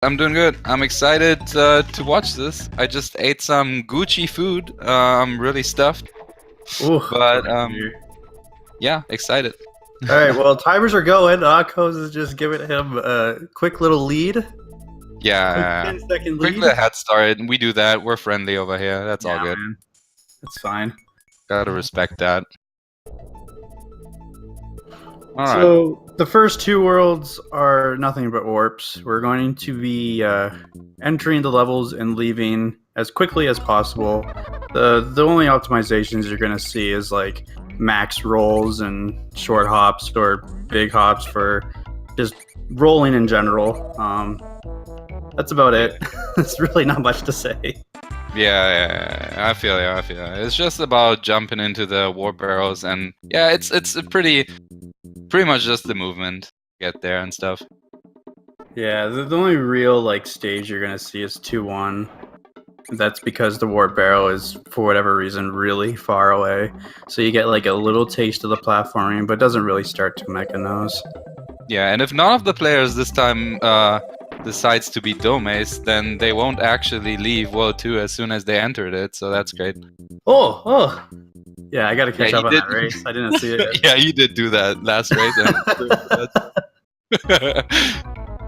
I'm doing good. I'm excited to watch this. I just ate some Gucci food. I'm really stuffed, Ooh, but all yeah, excited. right. Well, timers are going. Anankoz is just giving him a quick little lead. Yeah, 10-second quick lead. little head start. We do that. We're friendly over here. That's all good. Man. That's fine. Gotta respect that. All right. So the first two worlds are nothing but warps. We're going to be entering the levels and leaving as quickly as possible. The only optimizations you're going to see is like max rolls and short hops or big hops for just rolling in general. That's about it. There's really not much to say. Yeah, I feel you. It's just about jumping into the warp barrels, and yeah, it's pretty much just the movement, get there and stuff. Yeah, the only real like stage you're gonna see is 2-1. That's because the warp barrel is, for whatever reason, really far away. So you get like a little taste of the platforming, but doesn't really start to Mecha Nose. Yeah, and if none of the players this time decides to be Domes, then they won't actually leave World 2 as soon as they entered it, so that's great. Oh! Yeah, I gotta catch Yeah, up he on did. that race. I didn't see it yet. Yeah, you did do that last race.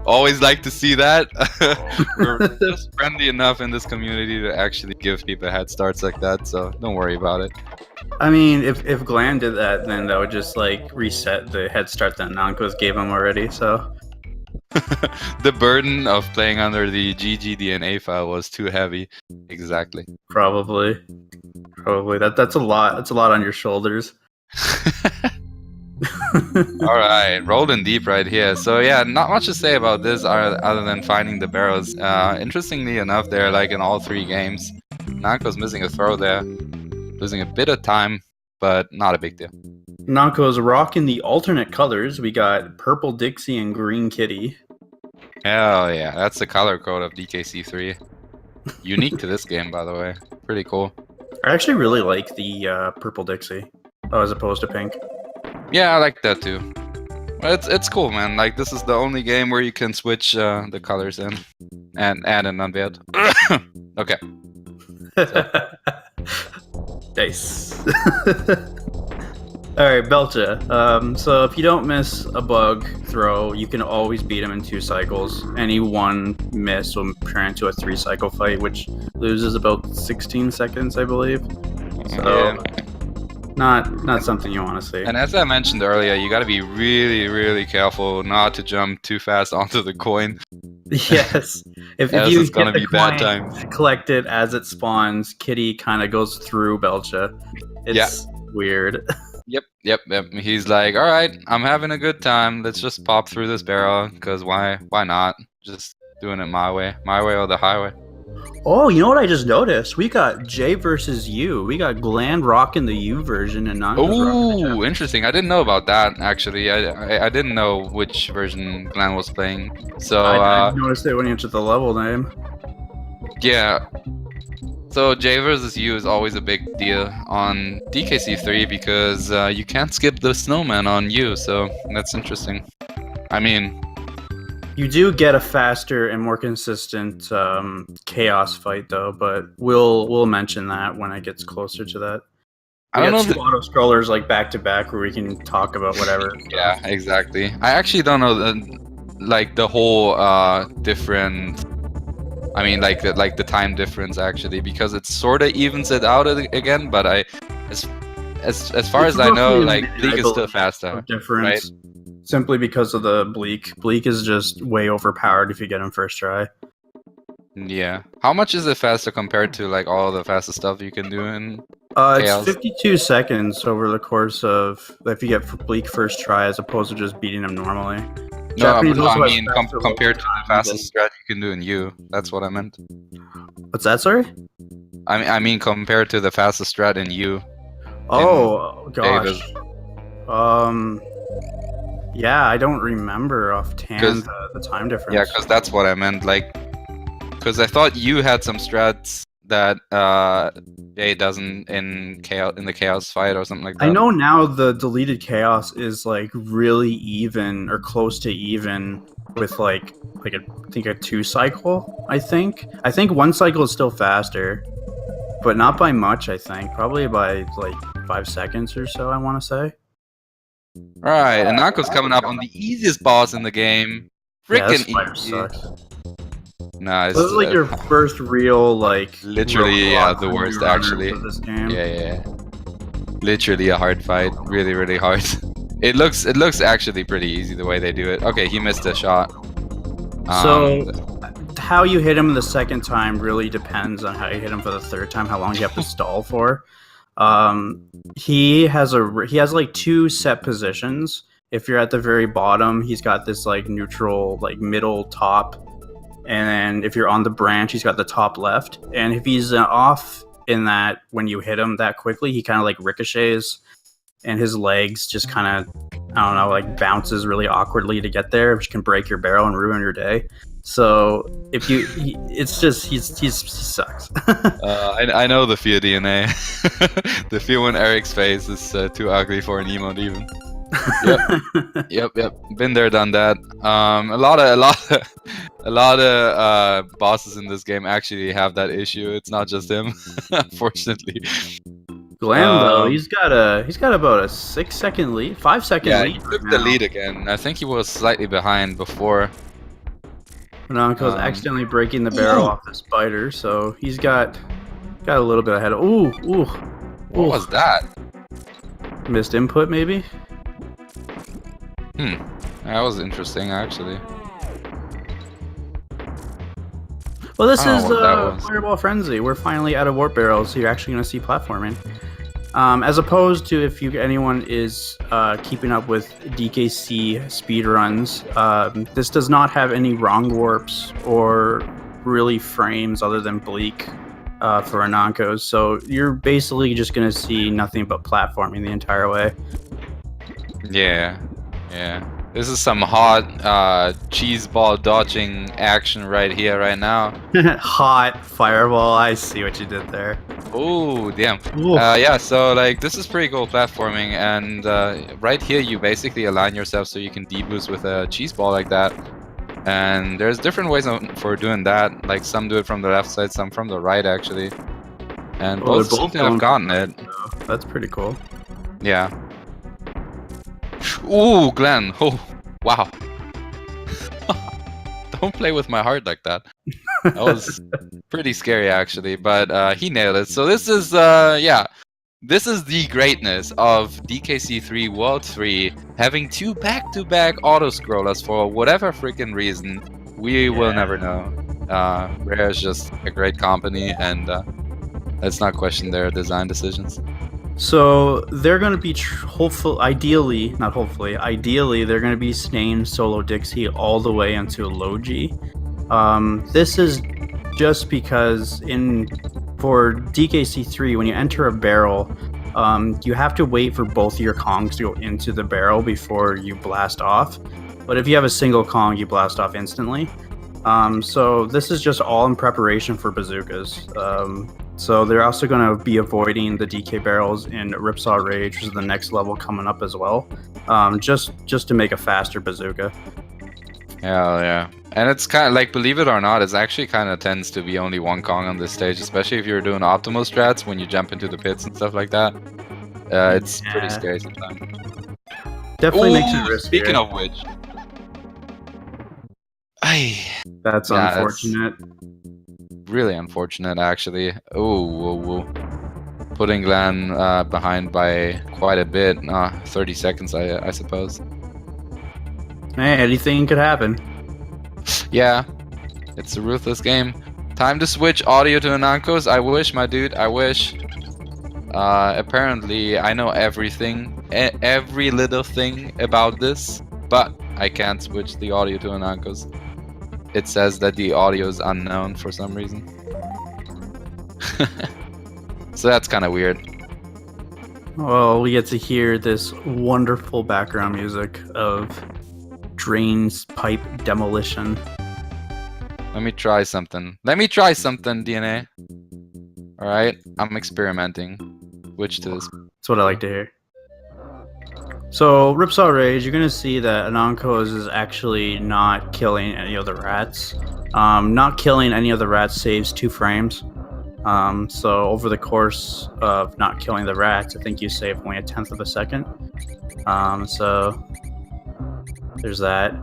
Always like to see that. We're just friendly enough in this community to actually give people head starts like that, so don't worry about it. I mean, if Glan did that, then that would just like reset the head start that Anankoz gave him already, so... The burden of playing under the GGDNA file was too heavy. Exactly. Probably. That's a lot. That's a lot on your shoulders. All right, rolling deep right here. So yeah, not much to say about this other than finding the barrels. Interestingly enough, they're like in all three games. Nanko's missing a throw there, losing a bit of time, but not a big deal. Anankoz rocking the alternate colors. We got purple Dixie and green Kitty. Hell yeah, that's the color code of DKC3. Unique to this game, by the way. Pretty cool. I actually really like the purple Dixie as opposed to pink. Yeah, I like that too. It's cool, man. Like, this is the only game where you can switch the colors in and add an unveiled. Okay. Nice. Alright, Belcha. So if you don't miss a bug throw, you can always beat him in 2 cycles. Any one miss will turn into a 3-cycle fight, which loses about 16 seconds, I believe. So... Yeah. Not something you want to see. And as I mentioned earlier, you got to be really, really careful not to jump too fast onto the coin. Yes. If you it's gonna be bad time. Collect it as it spawns, Kitty kind of goes through Belcha. It's weird. Yep. He's like, all right, I'm having a good time. Let's just pop through this barrel, because why not? Just doing it my way or the highway. Oh, you know what I just noticed? We got J versus U. We got Glan rocking the U version and not. Oh, interesting. I didn't know about that, actually. I didn't know which version Glan was playing. So I noticed it when you entered the level name. Yeah. So J versus U is always a big deal on DKC3 because you can't skip the snowman on U, so that's interesting. I mean... You do get a faster and more consistent chaos fight, though, but we'll mention that when it gets closer to that. I don't know. 2 auto scrollers like back to back where we can talk about whatever. Yeah, exactly. I actually don't know the whole different. I mean, like the time difference actually, because it sort of evens it out again. But as far as I know, like Bleak is still faster, right? Simply because of the Bleak. Bleak is just way overpowered if you get him first try. Yeah. How much is it faster compared to like all the fastest stuff you can do in Chaos? It's 52 seconds over the course of if you get Bleak first try as opposed to just beating him normally. No, I mean compared to the fastest strat you can do in U. That's what I meant. What's that, sorry? I mean compared to the fastest strat in U. Oh gosh. Yeah, I don't remember offhand the time difference. Yeah, because that's what I meant. Like, because I thought you had some strats that Jay doesn't in the chaos fight or something like that. I know now the deleted chaos is like really even or close to even with like I think a 2 cycle. I think 1 cycle is still faster, but not by much. I think probably by like 5 seconds or so. I want to say. All right, Anankoz coming up on the easiest boss in the game. Yeah, this Freaking spider easy. sucks. Nice. So this is like your first real like. Literally, yeah, the worst actually. For this game. Yeah. Literally a hard fight. Really, really hard. It looks actually pretty easy the way they do it. Okay, he missed a shot. So how you hit him the second time really depends on how you hit him for the third time. How long you have to stall for. He has like 2 set positions. If you're at the very bottom, he's got this like neutral, like middle top, and then if you're on the branch, he's got the top left. And if he's off in that, when you hit him that quickly, he kind of like ricochets, and his legs just kind of, I don't know, like bounces really awkwardly to get there, which can break your barrel and ruin your day. So if you, he sucks. I know the fear DNA. The fear when Eric's face is too ugly for an emote even. Yep. Been there, done that. A lot of bosses in this game actually have that issue. It's not just him, unfortunately. Glan though, he's got about a 6-second lead, 5-second lead. He took the lead again. I think he was slightly behind before. Anankoz accidentally breaking the barrel off the spider, so he's got a little bit ahead of. Ooh. What was that? Missed input, maybe. That was interesting, actually. Well, this is Fireball Frenzy. We're finally out of warp barrels, so you're actually going to see platforming. As opposed to if anyone is keeping up with DKC speedruns, this does not have any wrong warps or really frames other than bleak for Anankoz. So you're basically just going to see nothing but platforming the entire way. Yeah. This is some hot cheese ball dodging action right here, right now. Hot Fireball. I see what you did there. Oh, damn. Yeah, so like this is pretty cool platforming, and right here you basically align yourself so you can deboost with a cheese ball like that. And there's different ways for doing that. Like some do it from the left side, some from the right actually. And both seem to have gotten it. That's pretty cool. Yeah. Ooh, Glan. Oh, wow. Don't play with my heart like that. That was pretty scary actually, but he nailed it. So this is this is the greatness of DKC3 World 3 having 2 back-to-back auto-scrollers for whatever freaking reason. We will never know. Rare is just a great company, and let's not question their design decisions. So they're going to be ideally, they're going to be staying solo Dixie all the way until Logi. This is just because for DKC3, when you enter a barrel, you have to wait for both of your Kongs to go into the barrel before you blast off. But if you have a single Kong, you blast off instantly. So this is just all in preparation for bazookas. So they're also going to be avoiding the DK barrels in Ripsaw Rage, which is the next level coming up as well, just to make a faster bazooka. Yeah. And it's kind of like, believe it or not, it actually kind of tends to be only 1 Kong on this stage, especially if you're doing optimal strats when you jump into the pits and stuff like that. It's pretty scary sometimes. Definitely makes it risky. Speaking of which, that's unfortunate. Really unfortunate, actually. Oh, putting Glan behind by quite a bit. 30 seconds, I suppose. Hey, anything could happen. Yeah, it's a ruthless game. Time to switch audio to Anankoz. I wish, my dude. I wish. Apparently, I know everything, every little thing about this, but I can't switch the audio to Anankoz. It says that the audio is unknown for some reason. So that's kind of weird. Well, we get to hear this wonderful background music of drains pipe demolition. Let me try something. DNA. Alright, I'm experimenting. Switch to this. That's what I like to hear. So, Ripsaw Rage, you're gonna see that Anankoz is actually not killing any of the rats. Not killing any of the rats saves 2 frames. So over the course of not killing the rats, I think you save only 1/10 of a second. So there's that.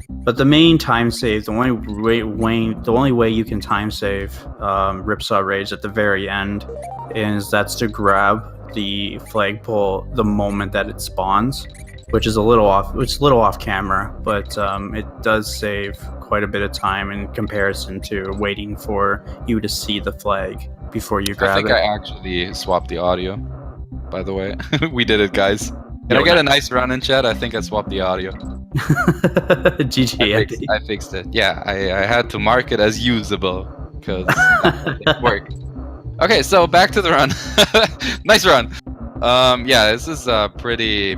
But the main time save, the only way you can time save Ripsaw Rage at the very end is that's to grab the flagpole the moment that it spawns, which is a little off camera, but it does save quite a bit of time in comparison to waiting for you to see the flag before you grab it. I think I actually swapped the audio, by the way. We did it, guys. Can I get a nice run in chat? I think I swapped the audio. GG. I fixed it. Yeah, I had to mark it as usable because it worked. Okay, so back to the run. Nice run. Yeah, this is a pretty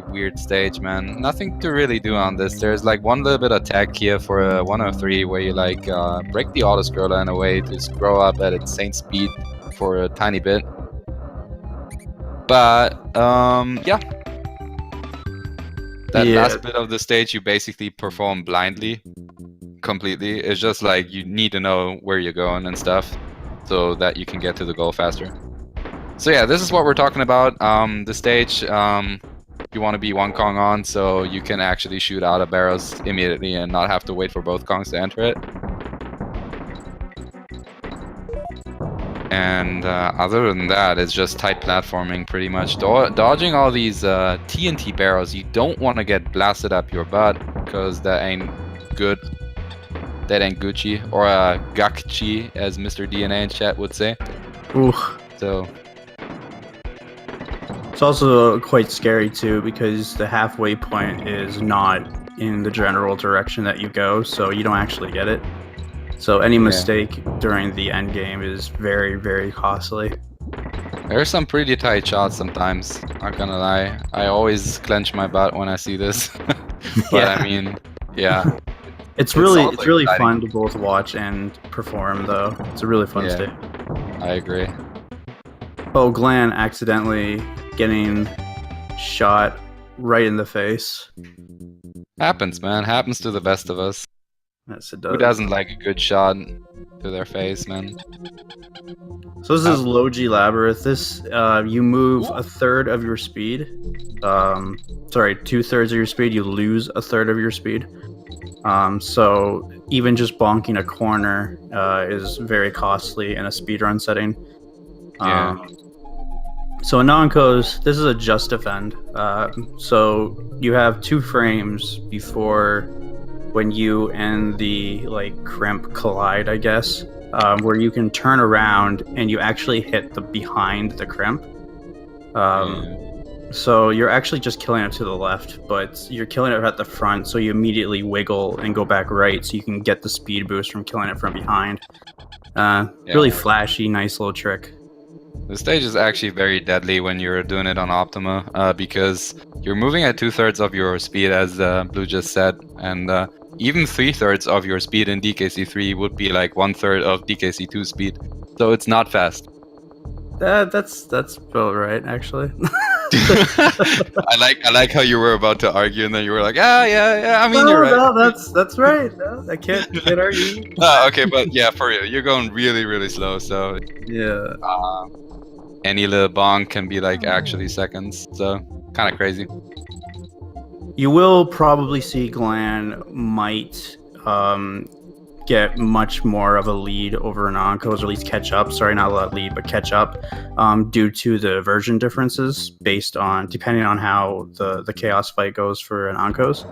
weird stage, man. Nothing to really do on this. There's like one little bit of tech here for a 103 where you like break the auto scroller in a way to scroll up at insane speed for a tiny bit. But yeah. That last bit of the stage you basically perform blindly, completely. It's just like you need to know where you're going and stuff so that you can get to the goal faster. So yeah, this is what we're talking about. The stage, you want to be one Kong on so you can actually shoot out of barrels immediately and not have to wait for both Kongs to enter it. And other than that, it's just tight platforming pretty much. Dodging all these TNT barrels, you don't want to get blasted up your butt because that ain't good. That ain't Gucci, or Gakchi, as Mr. DNA in chat would say. Ooh. So it's also quite scary too because the halfway point is not in the general direction that you go, so you don't actually get it. So any mistake during the end game is very costly. There's some pretty tight shots sometimes, not gonna lie. I always clench my butt when I see this. But I mean, yeah. It's really fun to both watch and perform, though. It's a really fun stage. I agree. Oh, Glan accidentally getting shot right in the face. Happens, man. Happens to the best of us. Yes, it does. Who doesn't like a good shot to their face, man? So this is Low G Labyrinth. This you move 1/3 of your speed. Sorry, 2/3 of your speed. You lose 1/3 of your speed. So even just bonking a corner is very costly in a speedrun setting. So in Anankoz, this is a just defend. So you have 2 frames before when you and the crimp collide, I guess, where you can turn around and you actually hit the behind the crimp. So you're actually just killing it to the left, but you're killing it at the front, so you immediately wiggle and go back right so you can get the speed boost from killing it from behind. Really flashy, nice little trick. The stage is actually very deadly when you're doing it on Optima, because you're moving at 2/3 of your speed, as Blue just said, and even 3/3 of your speed in DKC3 would be like 1/3 of DKC2 speed, so it's not fast. That's about right, actually. I like how you were about to argue and then you were like, yeah. I mean, you're right. No, that's right. No, I can't argue. Okay, but yeah, for real, you're going really slow. So yeah, any little bonk can be like actually seconds. So kind of crazy. You will probably see Glan might get much more of a lead over Anankoz, or at least catch up. Sorry, not a lot lead, but catch up, due to the version differences based on depending on how the chaos fight goes for Anankoz.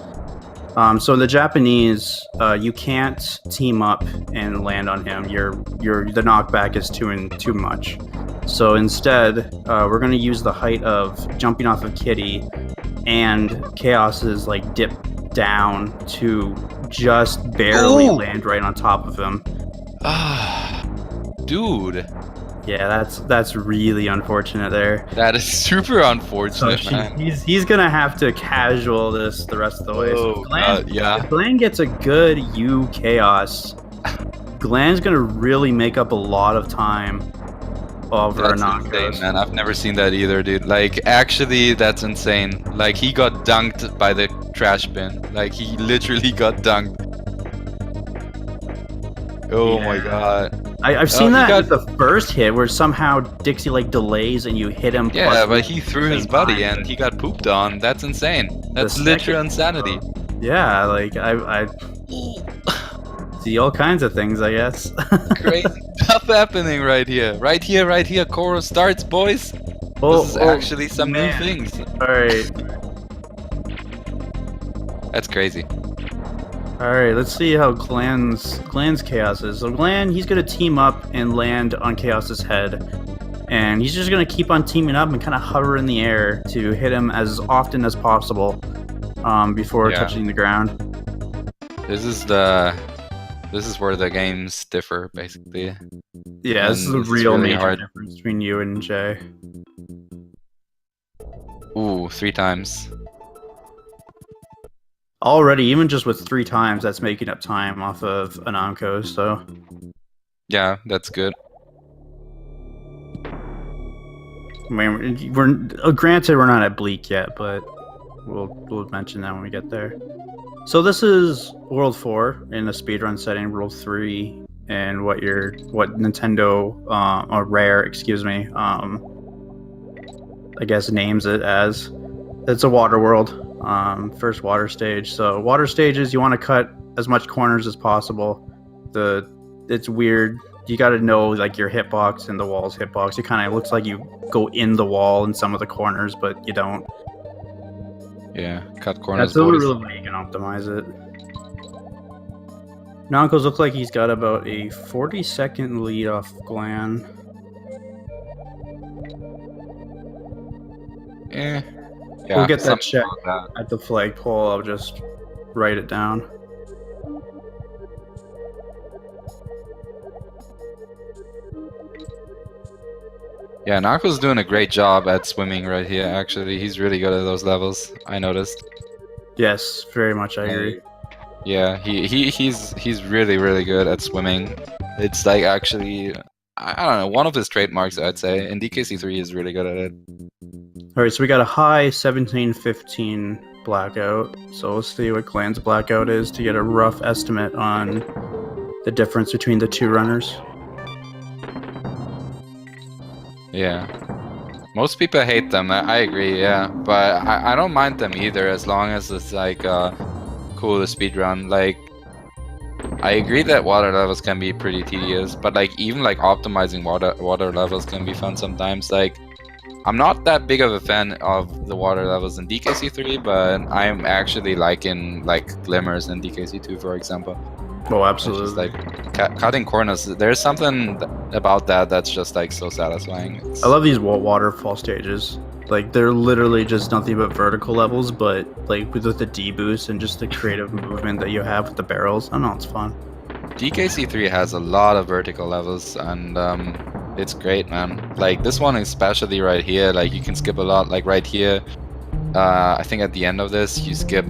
So in the Japanese, you can't team up and land on him. The knockback is too much. So instead, we're going to use the height of jumping off of Kitty and Chaos's dip down to just barely land right on top of him. Dude. Yeah, that's really unfortunate there. That is super unfortunate, so man. He's gonna have to casual this the rest of the way. So yeah. If Glan gets a good U Chaos, Glan's gonna really make up a lot of time. over That's insane, Anankoz. man. I've never seen that either, dude. Like, actually, that's insane. Like, he got dunked by the trash bin. Like, he literally got dunked. Oh my god. I've Oh, seen he that got- with the first hit where somehow Dixie like delays and you hit him. Yeah, plus but he threw his same buddy time. and he got pooped on. That's insane. That's The literal second- insanity. Yeah, like I see all kinds of things, I guess. Crazy stuff happening right here. Right here, right here. Koro starts, boys. This is actually some new man. things. Alright. That's crazy. Alright, let's see how Glan's Chaos is. So Glan, he's gonna team up and land on Chaos's head. And he's just gonna keep on teaming up and kind of hover in the air to hit him as often as possible before touching the ground. This is where the games differ, basically. Yeah, this is the And real really major hard. difference between you and Jay. Ooh, 3 times. Already, even just with 3 times, that's making up time off of Anankoz, so... Yeah, that's good. I mean, we're granted we're not at Bleak yet, but we'll mention that when we get there. So this is World 4 in a speedrun setting, World 3, and what Nintendo or Rare, excuse me, I guess names it as. It's a water world, first water stage. So water stages, you want to cut as much corners as possible. It's weird. You got to know like your hitbox and the wall's hitbox. It kind of looks like you go in the wall in some of the corners, but you don't. Yeah, cut corners. That's the only real way you can optimize it. Anankoz looks like he's got about a 40-second lead off Glan. Yeah, We'll get that something check like that. at the flagpole. I'll just write it down. Yeah, Narco's doing a great job at swimming right here, actually. He's really good at those levels, I noticed. Yes, very much. I agree. Yeah, he's really, really good at swimming. It's like actually, I don't know, one of his trademarks, I'd say. And DKC3 is really good at it. All right, so we got a high 17-15 blackout. So let's see what Glan's blackout is to get a rough estimate on the difference between the two runners. Yeah. Most people hate them, I agree, yeah. But I don't mind them either, as long as it's like cool to speedrun. Like, I agree that water levels can be pretty tedious, but like even like optimizing water levels can be fun sometimes. Like, I'm not that big of a fan of the water levels in DKC3, but I'm actually liking like glimmers in DKC2, for example. Oh, absolutely. Just, like cutting corners, there's something about that that's just like so satisfying. I love these waterfall stages. Like, they're literally just nothing but vertical levels, but like with the D boost and just the creative movement that you have with the barrels. I don't know, it's fun. DKC3 has a lot of vertical levels, and it's great, man. Like this one especially right here, like you can skip a lot. Like right here, I think at the end of this you skip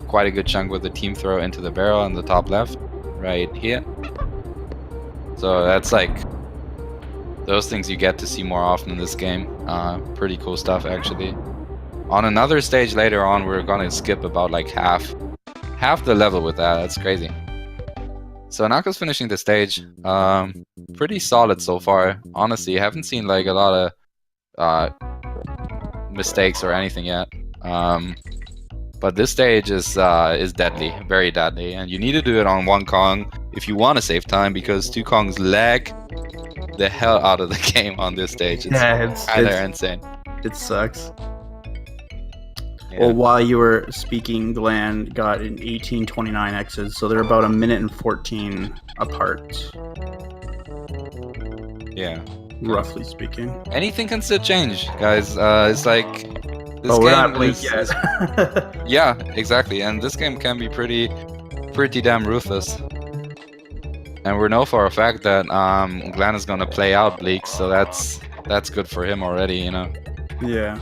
quite a good chunk with the team throw into the barrel on the top left, right here. So that's like those things you get to see more often in this game. Pretty cool stuff, actually. On another stage later on, we're gonna skip about like half the level with that. That's crazy. So Anankoz finishing the stage, pretty solid so far. Honestly, I haven't seen like a lot of mistakes or anything yet. But this stage is deadly, very deadly, and you need to do it on 1 Kong if you want to save time, because 2 Kongs lag the hell out of the game on this stage. It's kinda insane. It sucks. Yeah. Well, while you were speaking, Glan got an 1829 exits, so they're about 1 minute and 14 apart, Yeah. roughly speaking. Anything can still change, guys. It's like this We're not game Bleak is yet. yeah, exactly, and this game can be pretty damn ruthless. And we know for a fact that Glan is gonna play out Bleak, so that's good for him already, you know. Yeah.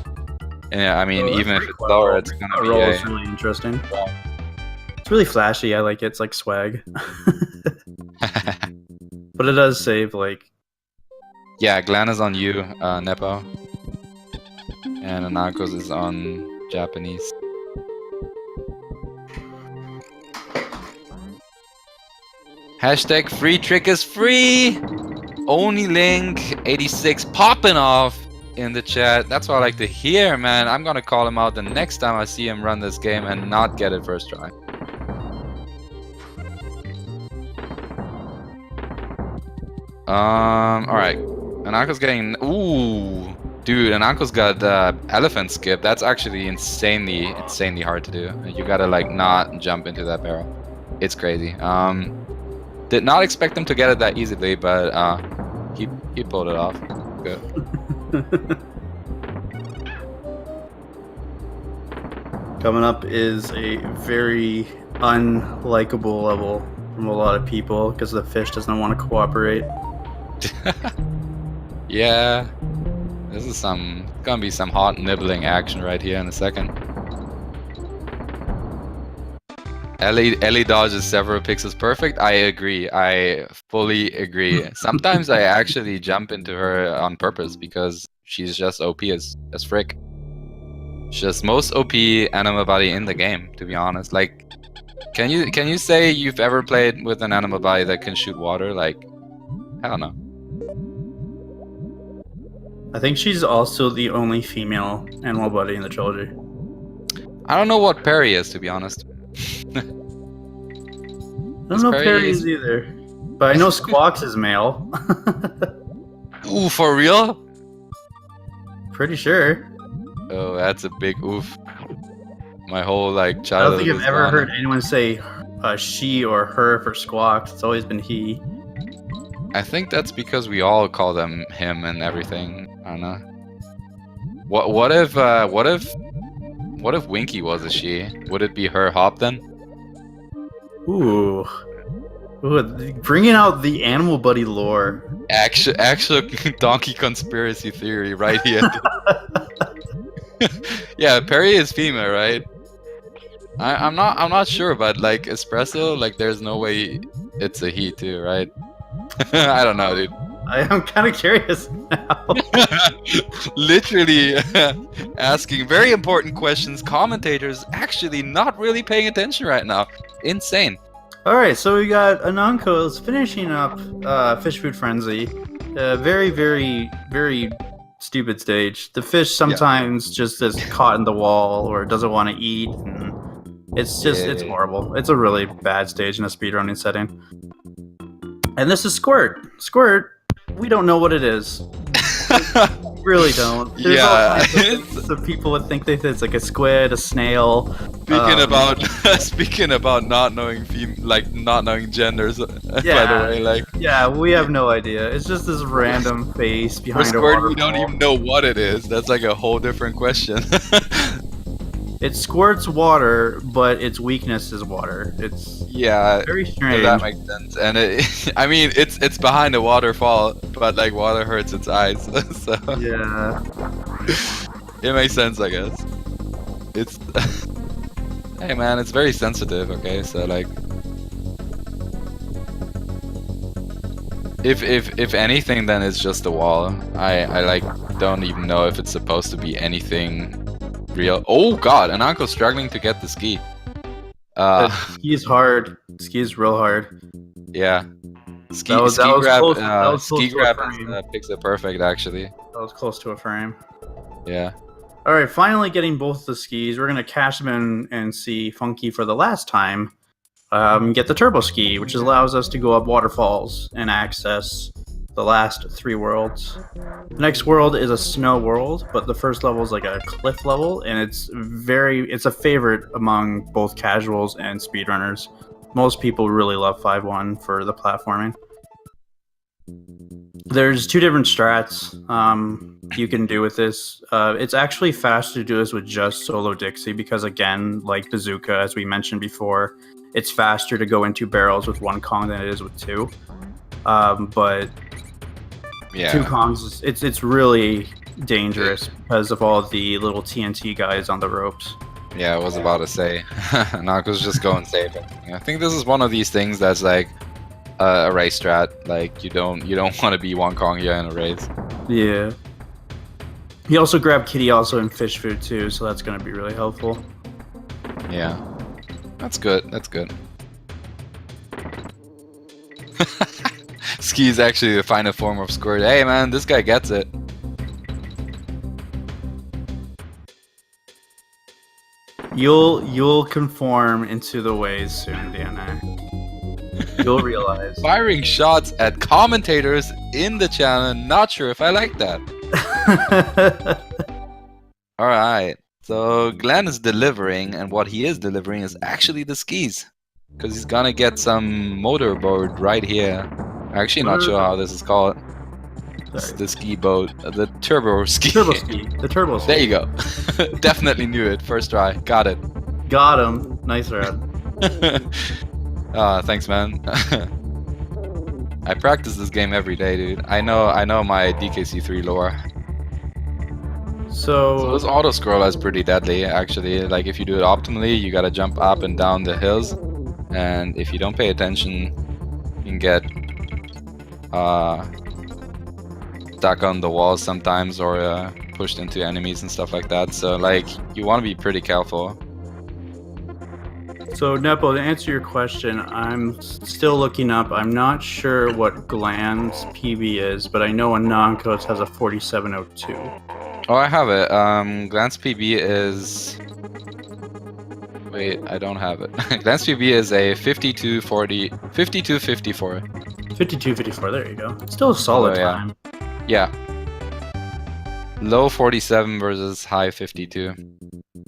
Yeah, I mean, Oh, even if pretty it's cool. lower, it's gonna The be roll is really interesting. It's really flashy. I like it. It's like swag. But it does save like Yeah, Glan is on you, Nepo. And Anankoz is on Japanese. Hashtag free trick is free! Only link 86 popping off in the chat. That's what I like to hear, man. I'm gonna call him out the next time I see him run this game and not get it first try. Alright. Ananko's getting... Ooh! Dude, Ananko's got elephant skip. That's actually insanely hard to do. You gotta like not jump into that barrel. It's crazy. Did not expect him to get it that easily, but he pulled it off. Good. Coming up is a very unlikable level from a lot of people because the fish doesn't want to cooperate. Yeah. This is gonna be some hot nibbling action right here in a second. Ellie dodges several pixels perfect. I agree. I fully agree. Sometimes I actually jump into her on purpose because she's just OP as frick. She's just most OP animal body in the game, to be honest. Like, can you say you've ever played with an animal body that can shoot water? Like, I don't know. I think she's also the only female animal buddy in the trilogy. I don't know what Perry is, to be honest. I don't know Perry is either, but I know Squawks is male. Ooh, for real? Pretty sure. Oh, that's a big oof. My whole like I childhood. don't think I've ever heard anyone say she or her for Squawks. It's always been he. I think that's because we all call them him and everything. I don't know. What if Winky was a she? Would it be her hop then? Ooh, bringing out the animal buddy lore. Actual donkey conspiracy theory right here. Yeah, Perry is female, right? I'm not sure, but like Espresso, like there's no way it's a he too, right? I don't know, dude. I'm kind of curious now. Literally asking very important questions. Commentators actually not really paying attention right now. Insane. All right, so we got Anankoz finishing up Fish Food Frenzy. Very, very, very stupid stage. The fish sometimes just is caught in the wall or doesn't want to eat. And it's just, it's horrible. It's a really bad stage in a speedrunning setting. And this is Squirt. Squirt, we don't know what it is. We really don't. There's all kinds of people would think that it's like a squid, a snail. Speaking about not knowing not knowing genders. By the way, like we have no idea. It's just this random face behind a Squirt. waterfall. We don't even know what it is. That's like a whole different question. It squirts water, but its weakness is water. It's very strange. That makes sense. And I mean, it's behind a waterfall, but like water hurts its eyes. So yeah, it makes sense, I guess. It's hey man, it's very sensitive. Okay, so like, if anything, then it's just a wall. I like don't even know if it's supposed to be anything real. Oh god, Ananko's struggling to get the ski. Ski is hard. Ski is real hard. Yeah. Ski grab picks it perfect, actually. That was close to a frame. Yeah. All right, finally getting both the skis. We're gonna cash them in and see Funky for the last time. Get the turbo ski, which allows us to go up waterfalls and access the last 3 worlds. The next world is a snow world, but the first level is like a cliff level, and it's a favorite among both casuals and speedrunners. Most people really love 5-1 for the platforming. There's 2 different strats you can do with this. It's actually faster to do this with just solo Dixie because, again, like Bazooka, as we mentioned before, it's faster to go into barrels with 1 Kong than it is with 2. But 2 Kongs, it's really dangerous because of all the little TNT guys on the ropes. Yeah, I was about to say. Ananko's just going safe. I think this is one of these things that's like, a race strat. Like you don't want to be Wonkongia in a race. Yeah. He also grabbed Kitty also in fish food too, so that's gonna be really helpful. Yeah, that's good. That's good. Ski is actually the final form of Squirt. Hey man, this guy gets it. You'll conform into the ways soon, DNA. You'll realize. Firing shots at commentators in the channel. Not sure if I like that. All right. So Glenn is delivering, and what he is delivering is actually the skis, because he's gonna get some motorboard right here. Actually, not sure how this is called. It's the ski boat, the turbo ski. Turbo ski. The turbo ski. There you go. Definitely knew it. First try. Got it. Got him. Nice rad. Thanks, man. I practice this game every day, dude. I know my DKC3 lore. So this auto scroller is pretty deadly, actually. Like if you do it optimally, you gotta jump up and down the hills, and if you don't pay attention, you can get stuck on the walls sometimes, or pushed into enemies and stuff like that. So like you want to be pretty careful. So Nepo, to answer your question, I'm still looking up. I'm not sure what Glan's PB is, but I know Anankoz has a 4702. Oh, I have it. Glan's PB is... Wait, I don't have it. Glan's PB is a 5254. 5254, there you go. Still a solid time. Yeah. Low 47 versus high 52.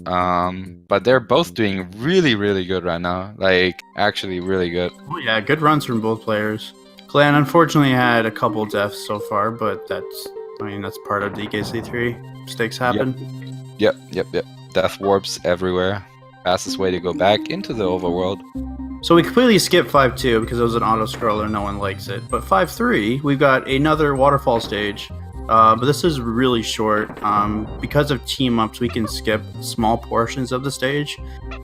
But they're both doing really, really good right now. Like, actually really good. Oh yeah, good runs from both players. Glan unfortunately had a couple deaths so far, but that's part of DKC3. Mistakes happen. Yep. Death warps everywhere. Fastest way to go back into the overworld. So we completely skipped 5-2 because it was an auto-scroller, no one likes it. But 5-3, we've got another waterfall stage. But this is really short. Because of team-ups, we can skip small portions of the stage.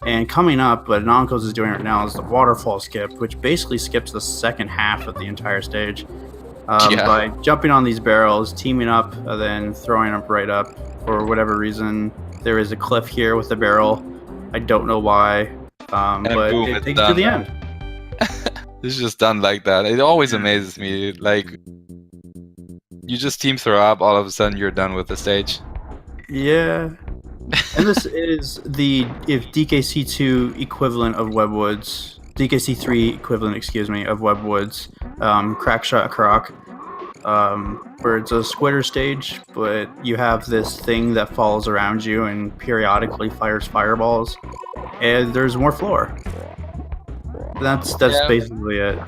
And coming up, what Anankoz is doing right now is the waterfall skip, which basically skips the second half of the entire stage. By jumping on these barrels, teaming up, and then throwing them right up. For whatever reason, there is a cliff here with the barrel. I don't know why, but boom, it takes you to the end. It's just done like that. It always amazes me. Like, you just team throw up, all of a sudden you're done with the stage. Yeah. And this is the DKC2 equivalent of Webwoods. DKC3 equivalent, of Webwoods. Crackshot Croc. Where it's a squitter stage, but you have this thing that falls around you and periodically fires fireballs, and there's more floor. That's basically it.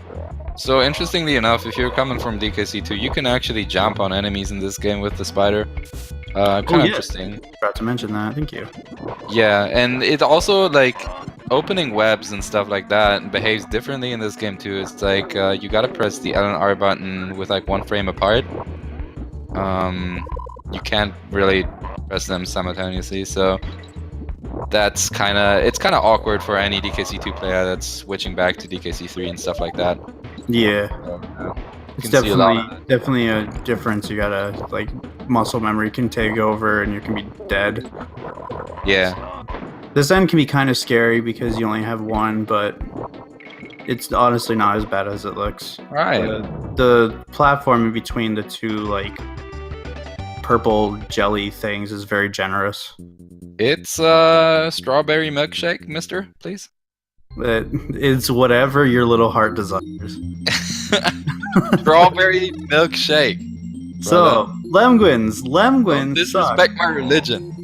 So interestingly enough, if you're coming from DKC2, you can actually jump on enemies in this game with the spider. Kind of interesting. Forgot to mention that. Thank you. Yeah, and it also, like, opening webs and stuff like that behaves differently in this game too. It's like you gotta press the L and R button with like one frame apart. You can't really press them simultaneously, so it's kind of awkward for any DKC2 player that's switching back to DKC3 and stuff like that. Yeah. It's definitely a difference. You gotta, like, muscle memory can take over and you can be dead. Yeah. This end can be kind of scary because you only have one, but it's honestly not as bad as it looks. Right. The platform in between the two, like, purple jelly things is very generous. It's a strawberry milkshake, mister, please. It's whatever your little heart desires. Strawberry milkshake. So, Lemguins. Don't disrespect my religion.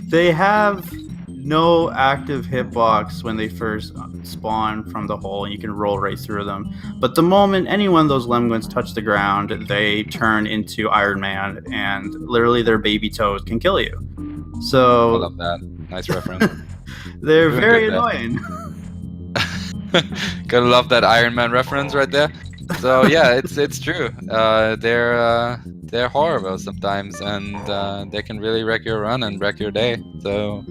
They have no active hitbox when they first spawn from the hole, and you can roll right through them. But the moment any one of those Lemguins touch the ground, they turn into Iron Man, and literally their baby toes can kill you. So I love that. Nice reference. They're very annoying. Gotta love that Iron Man reference right there. So yeah, it's true. They're horrible sometimes, and they can really wreck your run and wreck your day. So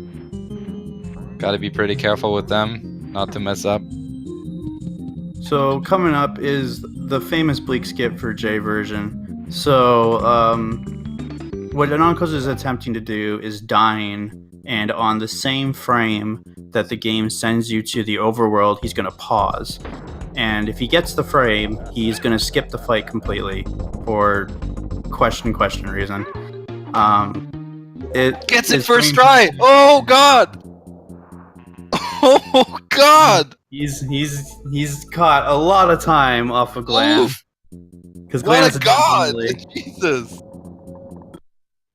gotta be pretty careful with them, not to mess up. So coming up is the famous Bleak skip for J version. So what Anankoz is attempting to do is dying, and on the same frame that the game sends you to the overworld, he's going to pause. And if he gets the frame, he's going to skip the fight completely for question reason. It gets it first try. Oh god. Oh god. He's caught a lot of time off of Glan. Because Glan is god. Jesus.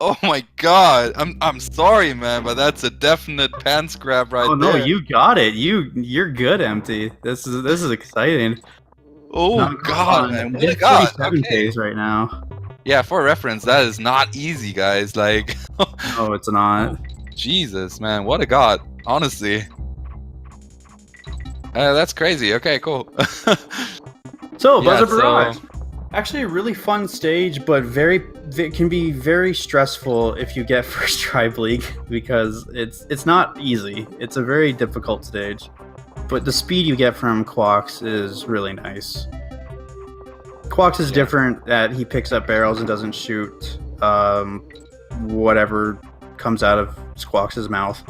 Oh my god. I'm sorry, man, but that's a definite pants grab right there. Oh no, you got it. You're good, Empty. This is exciting. Oh god, man. What a god. 47 Ks right now. Yeah, for reference, that is not easy, guys. Like, no, it's not. Jesus, man, what a god. Honestly, that's crazy. Okay, cool. So, Buzzer Barrage. Actually, a really fun stage, but it can be very stressful if you get first try Bleak, because it's not easy. It's a very difficult stage, but the speed you get from Quox is really nice. Quox is different that he picks up barrels and doesn't shoot whatever comes out of Squawks' mouth.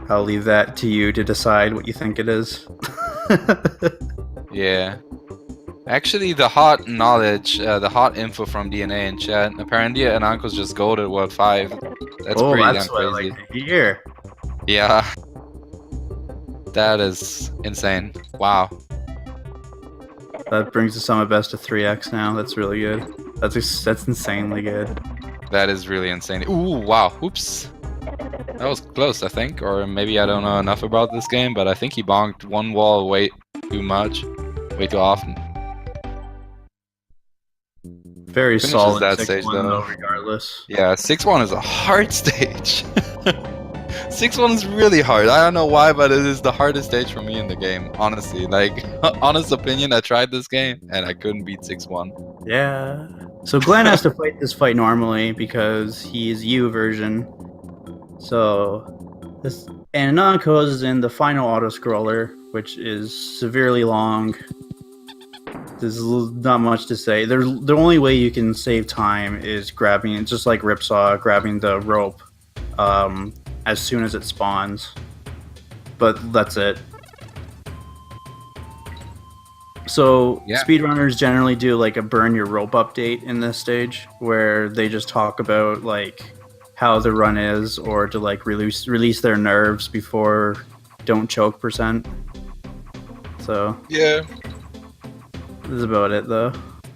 I'll leave that to you to decide what you think it is. Yeah. Actually, the hot knowledge, the hot info from DNA in chat, apparently Anankoz just goated World 5. That's pretty damn crazy. I like to hear. Yeah. That is insane. Wow. That brings us on a best of 3x now. That's really good. That's insanely good. That is really insane. Ooh, wow. Oops. That was close, I think. Or maybe I don't know enough about this game, but I think he bonked one wall way too much. Way too often. Very Finishes solid that stage, though. Regardless. Yeah, 6-1 is a hard stage. 6-1 is really hard. I don't know why, but it is the hardest stage for me in the game. Honestly, like, honest opinion, I tried this game and I couldn't beat 6-1. Yeah. So Glan has to fight this fight normally because he is U version. So this and Anankoz is in the final auto scroller, which is severely long. There's not much to say. The only way you can save time is grabbing, just like Ripsaw, grabbing the rope as soon as it spawns. But that's it. So speedrunners generally do like a burn your rope update in this stage, where they just talk about like how the run is, or to like release their nerves before don't choke %. So yeah. This is about it, though.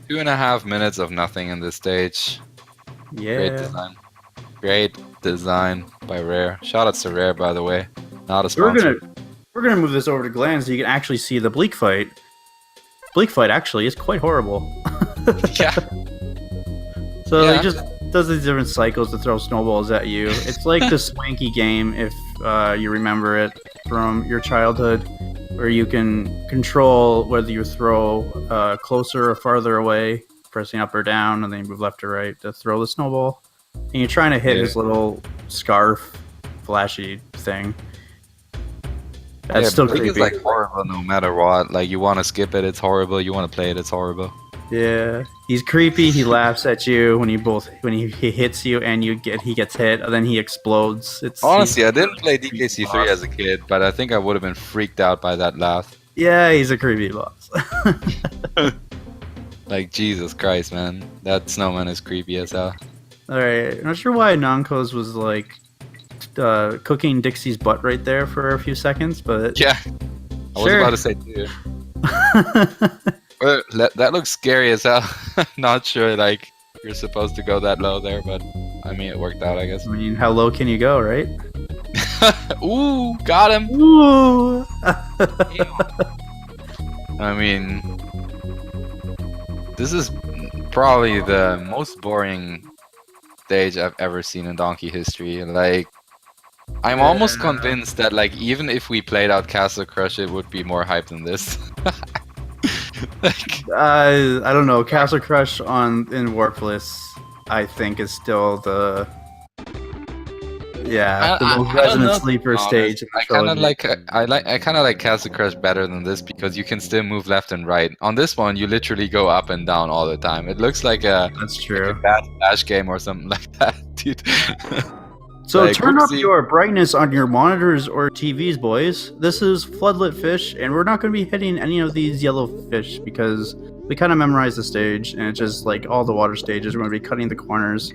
2.5 minutes of nothing in this stage. Yeah. Great design. Great design by Rare. Shout out to Rare, by the way. Not a sponsor. We're gonna move this over to Glan so you can actually see the Bleak fight. Bleak fight actually is quite horrible. Yeah. So he just does these different cycles to throw snowballs at you. It's like the Swanky game, if you remember it from your childhood, where you can control whether you throw closer or farther away, pressing up or down, and then you move left or right to throw the snowball. And you're trying to hit his little scarf, flashy thing. That's still creepy. It's like horrible no matter what. Like, you want to skip it, it's horrible. You want to play it, it's horrible. Yeah, he's creepy. He laughs at you when he hits you, and he gets hit, and then he explodes. Honestly, I didn't play DKC3 as a kid, but I think I would have been freaked out by that laugh. Yeah, he's a creepy boss. Like, Jesus Christ, man, that snowman is creepy as hell. All right, I'm not sure why Anankoz was like cooking Dixie's butt right there for a few seconds, but yeah, I was about to say too. That looks scary as hell. Not sure, like, you're supposed to go that low there, but I mean, it worked out, I guess. I mean, how low can you go, right? Ooh, got him. Ooh. I mean, this is probably the most boring stage I've ever seen in Donkey history. Like, I'm almost convinced that, like, even if we played out Castle Crush, it would be more hype than this. Like, I don't know. Castle Crush in Warpless, I think, is still Yeah, the most I don't resonant know. sleeper stage. I kind of like I kind of like Castle Crush better than this because you can still move left and right. On this one, you literally go up and down all the time. It looks like a That's true. bad Flash game or something like that, dude. So Like, turn up whoopsie. your brightness on your monitors or TVs, boys. This is Floodlit Fish, and we're not going to be hitting any of these yellow fish because we kind of memorized the stage, and it's just like all the water stages. We're going to be cutting the corners.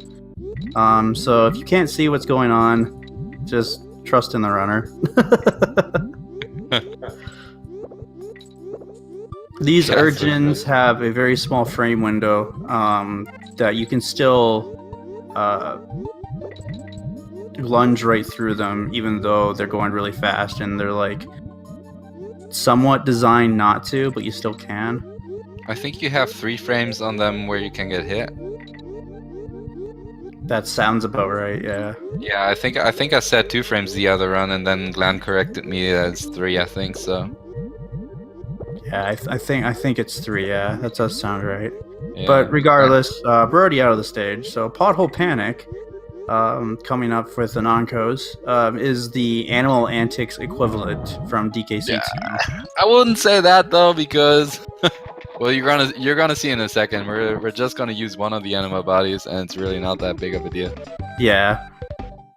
So if you can't see what's going on, just trust in the runner. These urchins have a very small frame window that you can still lunge right through them, even though they're going really fast, and they're like somewhat designed not to, but you still can. I think you have 3 frames on them where you can get hit. That sounds about right. Yeah. Yeah, I think I said 2 frames the other run, and then Glan corrected me as 3. I think so. Yeah, I think it's 3. Yeah, that does sound right. Yeah. But regardless, we're already out of the stage. So Pothole Panic, coming up with Anankoz, is the Animal Antics equivalent from DKC3. Yeah. I wouldn't say that though because, well, you're gonna see in a second. We're just gonna use one of the animal bodies, and it's really not that big of a deal. Yeah.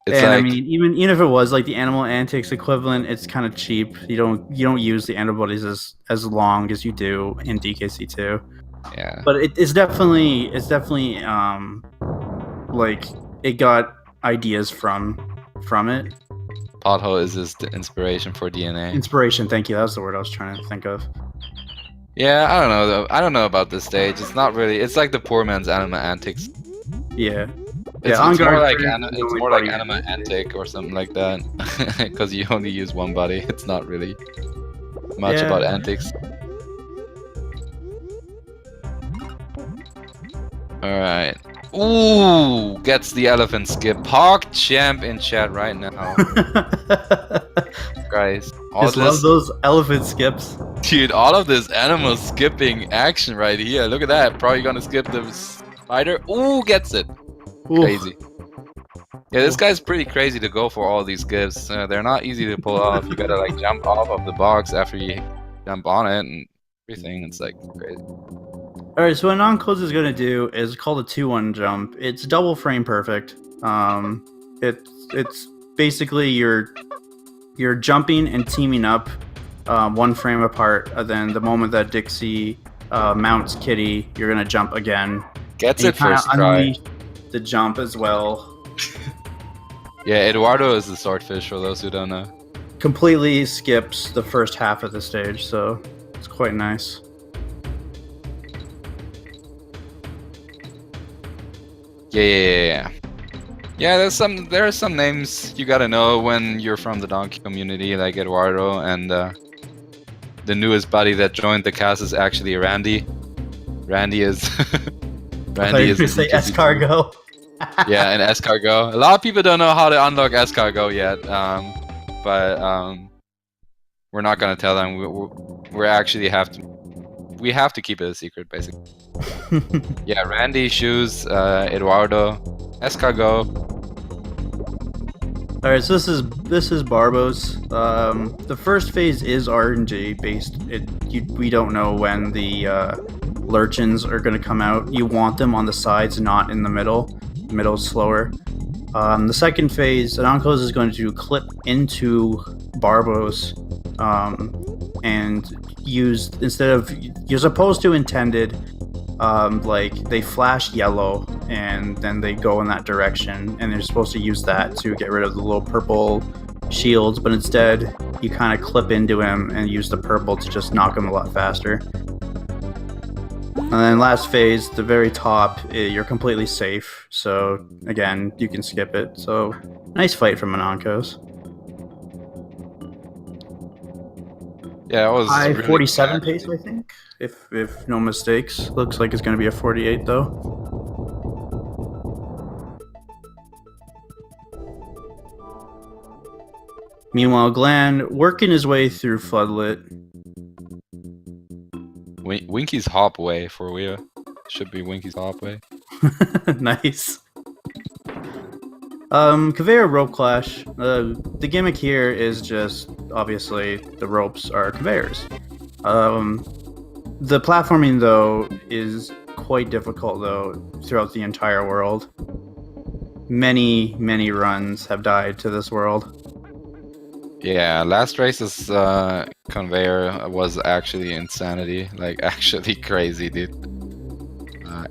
It's and like, I mean, even if it was like the Animal Antics equivalent, it's kind of cheap. You don't use the antibodies as long as you do in DKC2. yeah. But it's definitely like it got ideas from it. Pothole is just the inspiration for DNA. Inspiration, thank you. That was the word I was trying to think of. Yeah, I don't know though. I don't know about this stage. It's not really. It's like the poor man's Anima Antics. Yeah. It's On more guard like frame, it's more like Anima Antic or something like that, because you only use one body. It's not really much about antics. All right. Ooh, gets the elephant skip. Hawk champ in chat right now, guys. Just love those elephant skips. Dude, all of this animal skipping action right here. Look at that. Probably gonna skip the spider. Ooh, gets it. Crazy. Yeah, this guy's pretty crazy to go for all these skips. They're not easy to pull off. You gotta like jump off of the box after you jump on it and everything. It's like crazy. Alright, so what Anankoz is gonna do is called a 2-1 jump. It's double frame perfect. It's basically you're jumping and teaming up 1 frame apart, and then the moment that Dixie mounts Kitty, you're gonna jump again. Gets it first try. The jump as well. Yeah, Eduardo is the swordfish for those who don't know. Completely skips the first half of the stage, so it's quite nice. Yeah. Yeah, there are some names you gotta know when you're from the Donkey community, like Eduardo, and the newest buddy that joined the cast is actually Randy. Randy is Randy is say escargot. Yeah, an escargot. A lot of people don't know how to unlock escargot yet, but we're not gonna tell them. We actually have to keep it a secret, basically. Yeah, Randy, Shoes, Eduardo, escargot. All right, so this is Barbos. The first phase is RNG based. We don't know when the lurchins are going to come out. You want them on the sides, not in the middle. The middle's slower. The second phase, Anankoz is going to clip into Barbos and use, instead of, you're supposed to intended, like they flash yellow and then they go in that direction, and they're supposed to use that to get rid of the little purple shields, but instead you kind of clip into him and use the purple to just knock him a lot faster. And then last phase, the very top, you're completely safe, so again, you can skip it. So nice fight from Anankoz. Yeah, it was really 47 pace, I think, if no mistakes. Looks like it's going to be a 48 though. Meanwhile, Glan working his way through Floodlit. Winky's hop way for Wea. Should be Winky's hop way. Nice. Conveyor rope clash. The gimmick here is just obviously the ropes are conveyors. The platforming though is quite difficult though throughout the entire world. Many runs have died to this world. Yeah, last race's conveyor was actually insanity. Like, actually crazy, dude.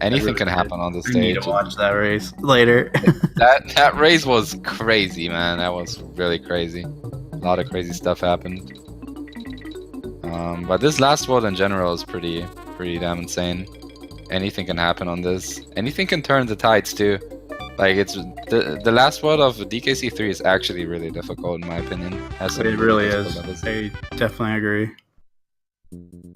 Anything can happen on the I need stage. to watch that race later. That race was crazy, man. That was really crazy. A lot of crazy stuff happened. But this last world in general is pretty damn insane. Anything can happen on this. Anything can turn the tides too. Like, it's the last world of DKC3 is actually really difficult in my opinion. It really is. I definitely agree.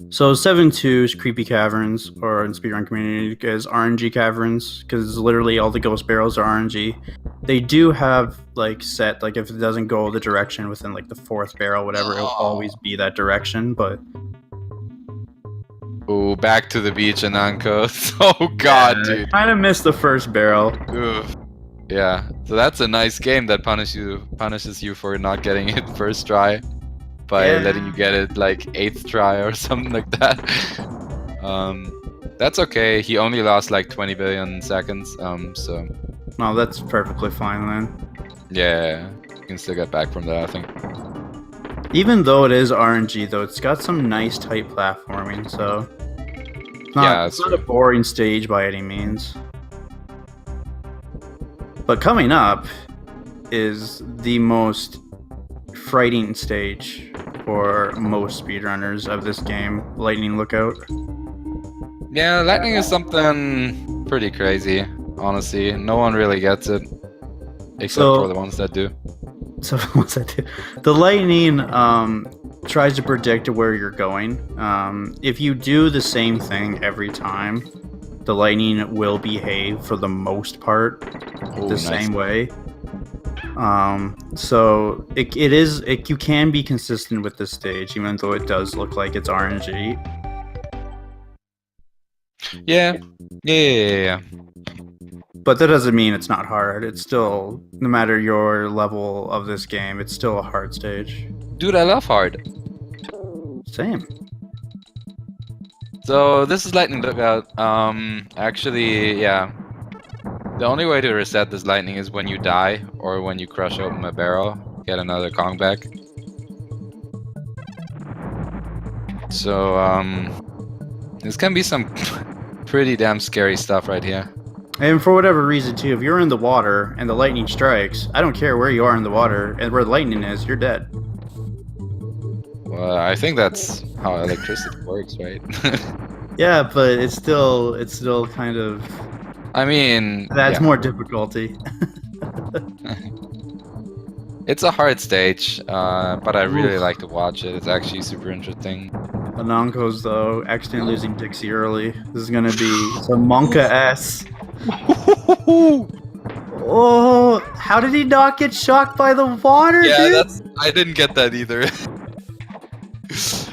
So 7-2's Creepy Caverns, or in speedrun community is RNG caverns, because literally all the ghost barrels are RNG. They do have like set, like if it doesn't go the direction within like the 4th barrel, whatever, it'll always be that direction. But ooh, back to the beach, Anankoz. Oh god, yeah, dude. Kind of missed the 1st barrel. Oof. Yeah, so that's a nice game that punishes you for not getting it first try. By letting you get it like 8th try or something like that. That's okay. He only lost like 20 billion seconds. So. No, that's perfectly fine then. Yeah, you can still get back from that, I think. Even though it is RNG, though, it's got some nice tight platforming. So. It's not a boring stage by any means. But coming up is the most frightening stage for most speedrunners of this game, Lightning Lookout. Yeah, lightning is something pretty crazy, honestly. No one really gets it, except for the ones that do. So once I do, the lightning tries to predict where you're going. If you do the same thing every time, the lightning will behave for the most part the same way. So you can be consistent with this stage, even though it does look like it's RNG. Yeah. But that doesn't mean it's not hard. It's still, no matter your level of this game, it's still a hard stage. Dude, I love hard. Same. So this is Lightning Lookout. Actually, yeah. The only way to reset this lightning is when you die or when you crush open a barrel, get another Kong back. So this can be some pretty damn scary stuff right here. And for whatever reason too, if you're in the water and the lightning strikes, I don't care where you are in the water, and where the lightning is, you're dead. Well, I think that's how electricity works, right? Yeah, but it's still kind of. I mean, that's more difficulty. It's a hard stage, but I really like to watch it. It's actually super interesting. Anankoz though, accidentally losing Dixie early. This is gonna be some Monka S. Oh, how did he not get shocked by the water? Yeah, dude? I didn't get that either.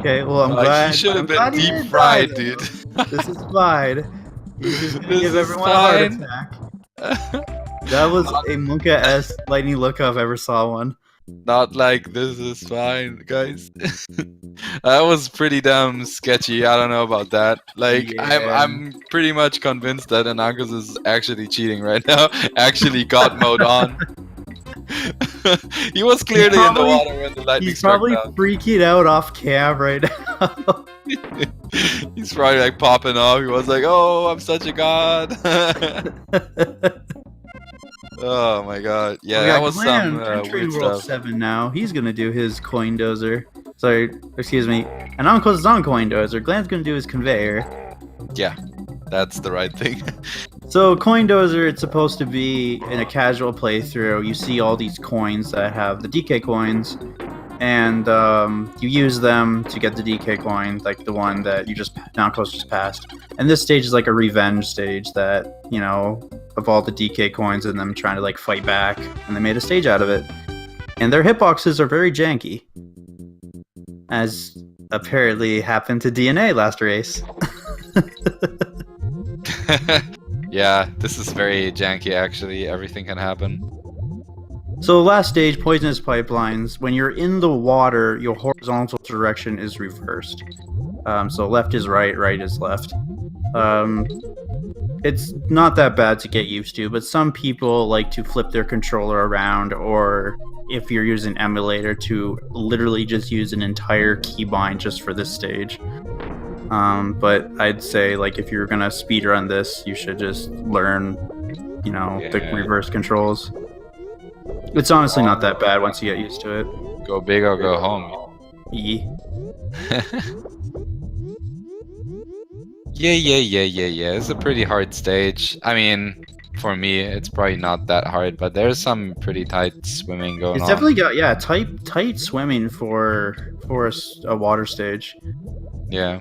Okay, well I'm glad. He should have been deep fried, dude. This is fine. You're just gonna give everyone a heart attack. That was a Monka S lightning look if I've ever saw one. Not like this is fine, guys. That was pretty damn sketchy. I don't know about that. Like, yeah. I'm pretty much convinced that Anankoz is actually cheating right now. Actually got mode on. He was clearly in the water when the lightning struck down. He's probably freaking out off cam right now. He's probably like popping off. He was like, "Oh, I'm such a god." Oh my god. Yeah, that was Glan, some weird World stuff. 7 now. He's gonna do his coin dozer. Sorry, excuse me. Anankoz is on coin dozer. Glan's gonna do his conveyor. Yeah, that's the right thing. So coin dozer, it's supposed to be in a casual playthrough. You see all these coins that have the DK coins, and you use them to get the DK coin, like the one that Anankoz just passed. And this stage is like a revenge stage that, you know, of all the DK coins and them trying to like fight back, and they made a stage out of it. And their hitboxes are very janky, as apparently happened to DNA last race. Yeah, this is very janky actually. Everything can happen. So last stage, poisonous pipelines. When you're in the water, your horizontal direction is reversed. So left is right, right is left. It's not that bad to get used to, but some people like to flip their controller around, or if you're using emulator, to literally just use an entire keybind just for this stage. But I'd say, like, if you're gonna speedrun this, you should just learn, the reverse controls. It's honestly not that bad once you get used to it. Go big or go home. Yeah. Yeah. It's a pretty hard stage. I mean, for me, it's probably not that hard, but there's some pretty tight swimming going on. It's definitely got tight swimming for a water stage. Yeah.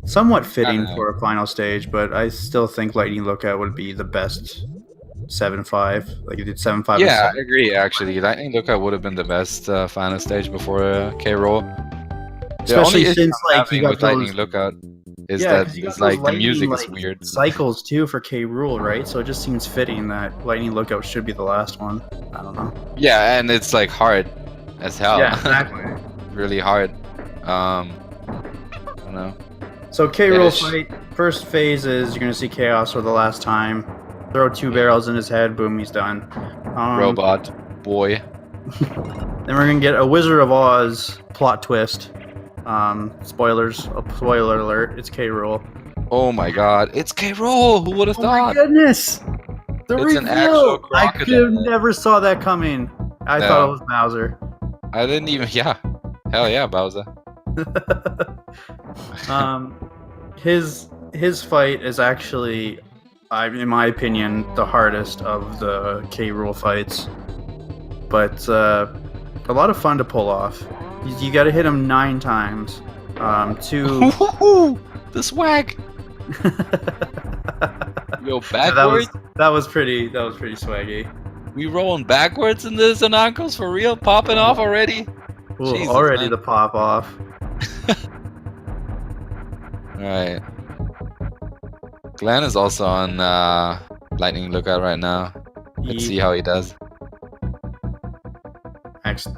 Somewhat fitting for a final stage, but I still think Lightning Lookout would be the best 7-5. Like you did 7-5. Yeah, I agree. Actually, Lightning Lookout would have been the best final stage before K-Roll. Especially since like you got with Lightning Lookout is that it's like the music is weird. Cycles too for K-Rool, right? So it just seems fitting that Lightning Lookout should be the last one. I don't know. Yeah, and it's like hard as hell. Yeah, exactly. Really hard. I don't know. So K-Rool fight, first phase is you're gonna see Chaos for the last time. Throw 2 barrels in his head, boom, he's done. Robot boy. Then we're gonna get a Wizard of Oz plot twist. Spoilers. Spoiler alert. It's K-Rool. Oh my god, it's K-Rool! Who would have thought? Oh my goodness! The It's reveal! an actual I crocodile. could have never saw that coming. I thought it was Bowser. I didn't even. Yeah. Hell yeah, Bowser. His fight is actually, in my opinion, the hardest of the K-Rool fights. But a lot of fun to pull off. You got to hit him 9 times. The swag. Yo, backwards. That was pretty swaggy. We rolling backwards in this Anankoz for real? Popping off already? Ooh, Jesus, already man. the pop off. Alright. Glan is also on Lightning Lookout right now. Let's see how he does.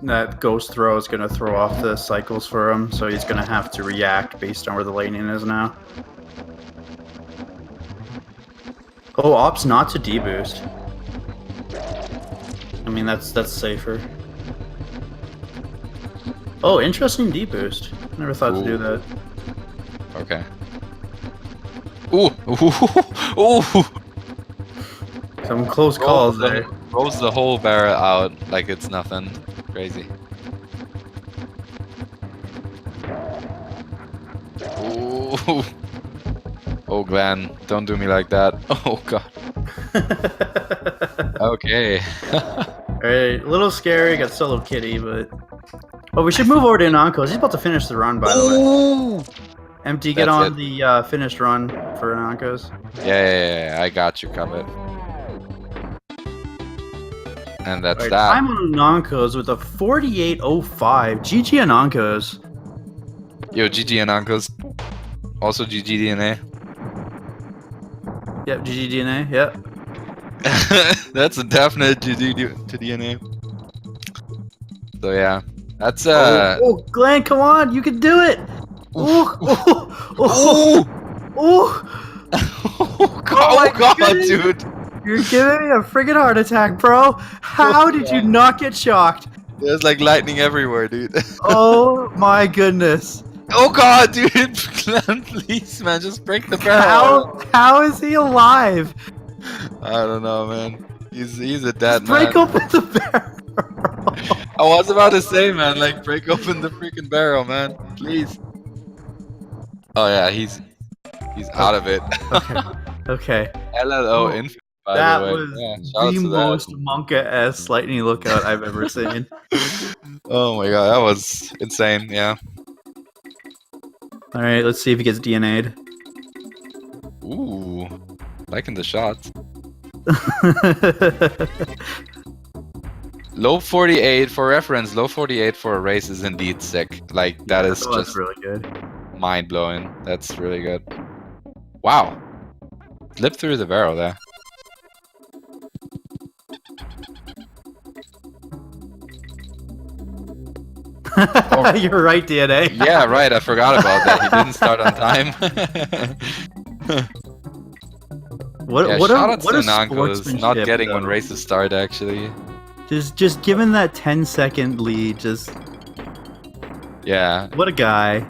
That ghost throw is going to throw off the cycles for him, so he's going to have to react based on where the lightning is now. Oh, ops not to deboost. I mean, that's safer. Oh, interesting deboost. Never thought to do that. Okay. Ooh! Some close calls there. Rolls the whole barrel out like it's nothing. Crazy. Ooh. Oh, Glan, don't do me like that. Oh, God. Okay. Alright, a little scary, got solo kitty, but... Oh, we should move over to Anankoz. He's about to finish the run, by the way. Empty, get on the finished run for Anankoz. Yeah, I got you covered. And that's Right, that. I'm on Anankoz with a 48.05. GG Anankoz. Yo, GG Anankoz. Also GG DNA. Yep, GG DNA, yep. That's a definite GG to DNA. So yeah, that's Oh, Glan, come on, you can do it! Ooh! Oh god, dude! You're giving me a friggin' heart attack, bro! How did you not get shocked? There's like lightning everywhere, dude. Oh my goodness. Oh god, dude! Glan, please, man, just break the barrel. How is he alive? I don't know, man. He's a dead man. Break open the barrel. I was about to say, man, like break open the freaking barrel, man. Please. Oh yeah, he's out of it. Okay. LLO Infinite, by That the way. was Yeah, the most Monka-esque lightning lookout I've ever seen. Oh my god, that was insane, yeah. Alright, let's see if he gets DNA'd. Ooh, liking the shots. Low 48 for reference. Low 48 for a race is indeed sick. Like that is just really good. mind blowing. That's really good. Wow, slipped through the barrel there. You're right, DNA. Yeah, right. I forgot about that. He didn't start on time. What Yeah, what shout a out what to a Anankoz sportsmanship, not getting when though. races start. Actually, Just given that 10-second lead, just yeah. what a guy.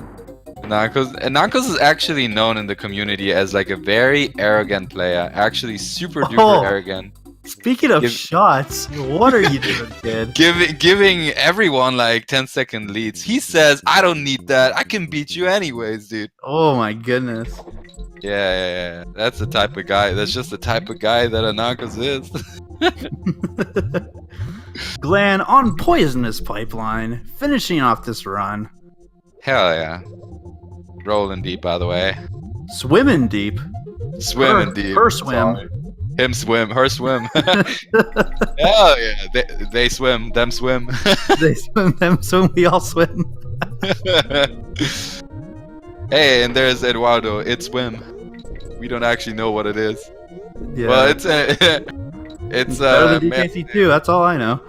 Anankoz is actually known in the community as like a very arrogant player. Actually, super duper Oh. arrogant. Speaking of Give- shots, what are you doing, kid? Giving everyone like 10-second leads. He says, "I don't need that. I can beat you anyways, dude." Oh my goodness. Yeah. That's the type of guy. That's just the type of guy that Anankoz is. Glan on Poisonous Pipeline, finishing off this run. Hell yeah. Rolling deep, by the way. Swimming deep. Swimming deep. Her swim. Sorry. Him swim. Her swim. Hell yeah. They swim. Them swim. They swim, them swim, we all swim. Hey, and there's Eduardo. It swim. We don't actually know what it is. Yeah. Well, it's better than DKC3, that's all I know.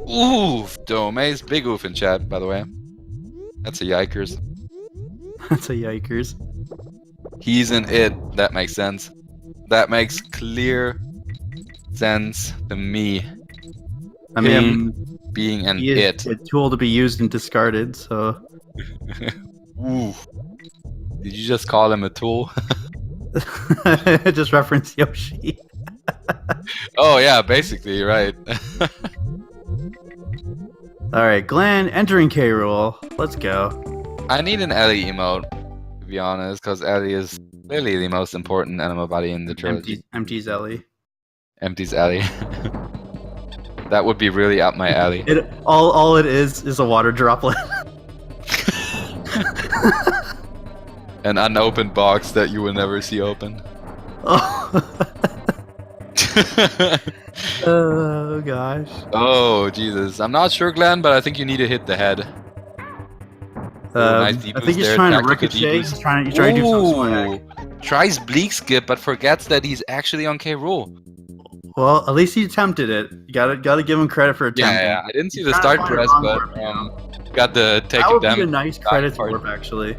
Oof, Domaze, big oof in chat, by the way. That's a yikers. That's a yikers. He's an it. That makes sense. That makes clear sense to me. I Him mean, being an he it. is a tool to be used and discarded, so... Ooh. Did you just call him a tool? Just reference Yoshi. Oh yeah, basically, right. Alright, Glan entering K. Rool. Let's go. I need an Ellie emote, to be honest, because Ellie is clearly the most important animal body in the trilogy. Empties Ellie. Empties Ellie. That would be really up my alley. All it is a water droplet. An unopened box that you will never see open. Oh gosh. Oh Jesus! I'm not sure, Glenn, but I think you need to hit the head. Nice I deboost think he's there, trying to tactical ricochet. deboost. He's trying to do some swag. Tries bleak skip, but forgets that he's actually on K. Rool. Well, at least he attempted it. You gotta give him credit for attempting. Yeah, I didn't see the He's start trying to press, find a but wrong warp, got the take that would them. be a nice credit part. warp, actually.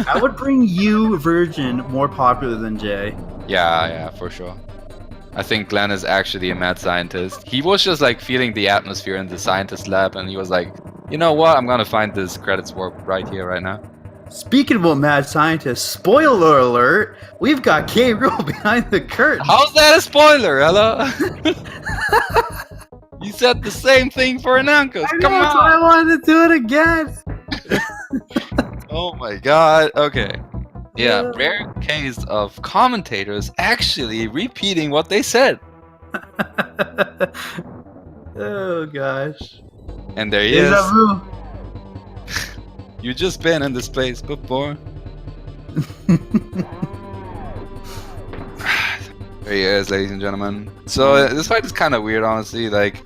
I would bring you, Virgin, more popular than Jay. Yeah, for sure. I think Glenn is actually a mad scientist. He was just like feeling the atmosphere in the scientist lab, and he was like, you know what? I'm gonna find this credits warp right here, right now. Speaking about mad scientists, spoiler alert, we've got K. Rool behind the curtain. How's that a spoiler, hello? You said the same thing for Anankoz. Come That's why I on. wanted to do it again. Oh my god. Okay. Yeah, rare case of commentators actually repeating what they said. Oh gosh. And there he Is is. that Rool? You just been in this place before. There he is, ladies and gentlemen. So this fight is kind of weird, honestly. Like,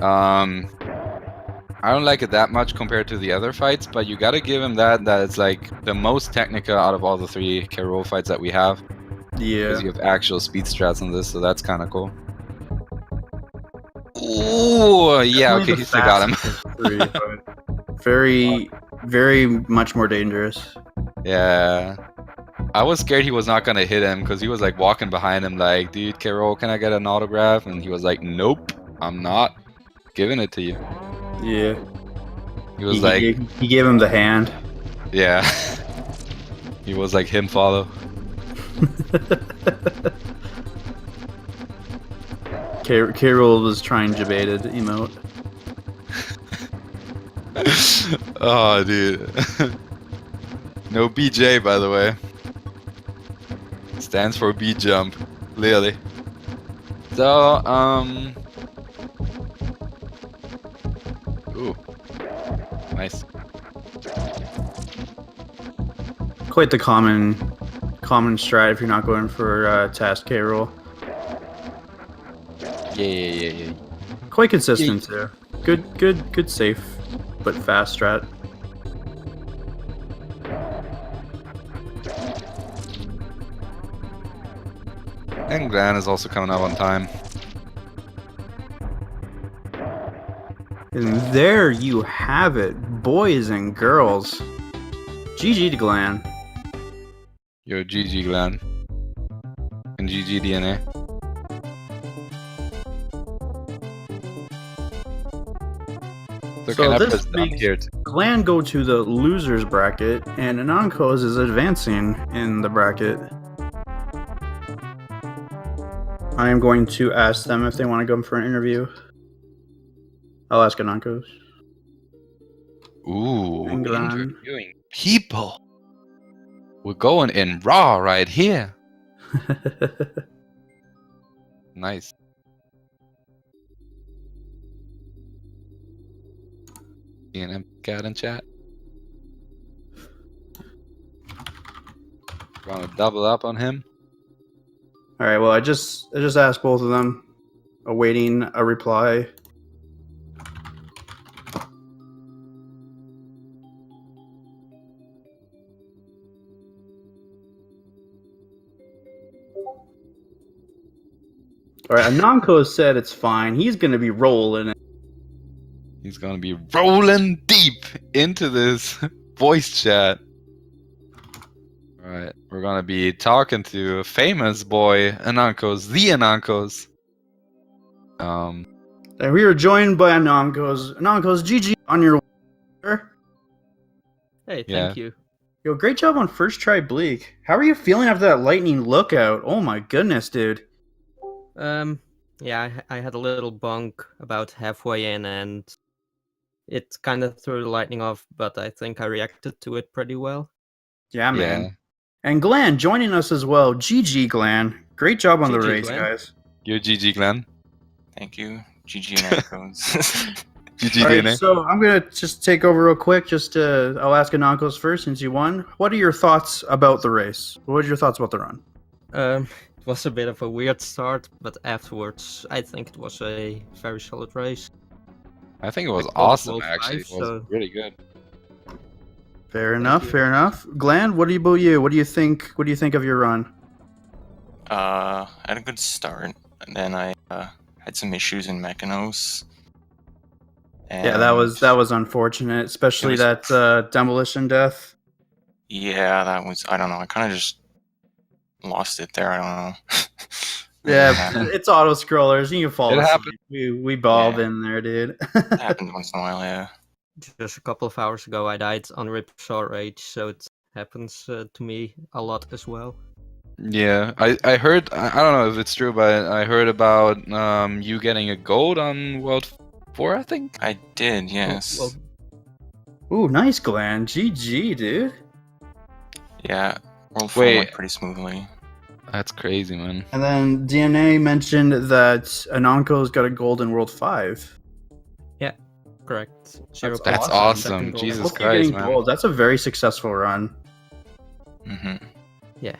I don't like it that much compared to the other fights, but you gotta give him that it's like the most technical out of all the 3 K. Rool fights that we have. Yeah. Because you have actual speed strats on this, so that's kind of cool. Ooh, yeah, okay, he still got him. Very, very much more dangerous. Yeah. I was scared he was not gonna hit him because he was like walking behind him like, dude, K. Rool, can I get an autograph? And he was like, nope, I'm not giving it to you. Yeah. He was like, he gave him the hand. yeah. He was like, him follow. K. Rool was trying debated emote. Oh, dude. No BJ, by the way. Stands for B jump, clearly. So, ooh. Nice. Quite the common strat if you're not going for task K. Rool. Yeah. Quite consistent too. Good safe, but fast strat. And Glan is also coming up on time. And there you have it, boys and girls. GG to Glan. Yo, GG Glan. And GG DNA. So this makes Glan go to the losers bracket, and Anankoz is advancing in the bracket. I am going to ask them if they want to go for an interview. I'll ask Anankoz. Ooh, interviewing people. We're going in raw right here. Nice. DNM cat in chat. Gonna double up on him. All right. Well, I just asked both of them, awaiting a reply. All right. Anankoz said it's fine. He's gonna be rolling it. He's gonna be rolling deep into this voice chat. Alright, we're gonna be talking to a famous boy, Anankoz, the Anankoz. And we are joined by Anankoz. Anankoz, GG on your way. Hey, thank you. Yo, great job on first try Bleak. How are you feeling after that lightning lookout? Oh my goodness, dude. Yeah, I had a little bunk about halfway in, and it kind of threw the lightning off, but I think I reacted to it pretty well. Yeah, man. Yeah. And Glan joining us as well. GG, Glan. Great job on the race, Glan. Guys. You're GG, Glan. Thank you. GG Anankoz. GG, right, DNA. So I'm going to just take over real quick. I'll ask Anankoz first since you won. What are your thoughts about the race? What are your thoughts about the run? It was a bit of a weird start, but afterwards, I think it was a very solid race. I think it was awesome, actually. It was really good. Fair enough, fair enough. Glan, what about you? What do you think? What do you think of your run? I had a good start, and then I had some issues in Mechanos. Yeah, that was unfortunate, especially that demolition death. Yeah, that was. I don't know. I kind of just lost it there. I don't know. Yeah, it's auto scrollers. You can fall asleep. We bob in there, dude. It happens once in a while, yeah. Just a couple of hours ago, I died on Ripsaw Rage, so it happens to me a lot as well. Yeah, I heard. I don't know if it's true, but I heard about you getting a gold on World 4. I think I did. Yes. Ooh, nice, Glan. GG, dude. Yeah, World 4 went pretty smoothly. That's crazy, man. And then DNA mentioned that Anankoz got a gold in World 5. Yeah, correct. That's awesome. Jesus Christ, man. Gold. That's a very successful run. Yeah.